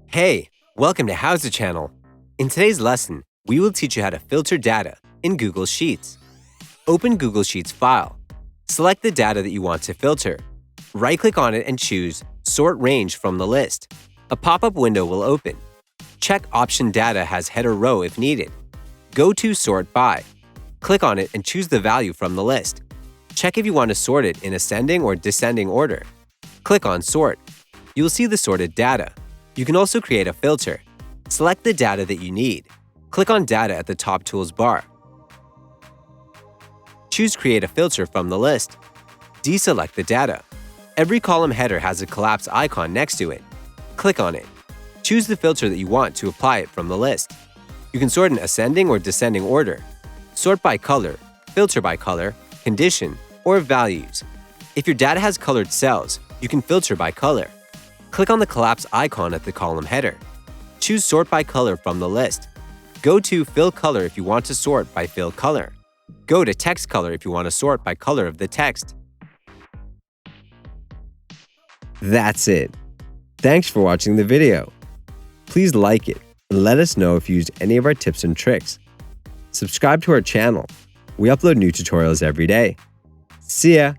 Hey, welcome to HOWZA channel. In today's lesson, we will teach you how to filter data in Google Sheets. Open Google Sheets file. Select the data that you want to filter. Right-click on it and choose Sort Range from the list. A pop-up window will open. Check Option Data has header row if needed. Go to Sort By. Click on it and choose the value from the list. Check if you want to sort it in ascending or descending order. Click on Sort. You will see the sorted data. You can also create a filter. Select the data that you need. Click on Data at the top tools bar. Choose Create a filter from the list. Deselect the data. Every column header has a collapse icon next to it. Click on it. Choose the filter that you want to apply it from the list. You can sort in ascending or descending order. Sort by color, filter by color, condition, or values. If your data has colored cells, you can filter by color. Click on the collapse icon at the column header. Choose Sort by color from the list. Go to Fill Color if you want to sort by fill color. Go to Text Color if you want to sort by color of the text. That's it. Thanks for watching the video. Please like it and let us know if you used any of our tips and tricks. Subscribe to our channel. We upload new tutorials every day. See ya!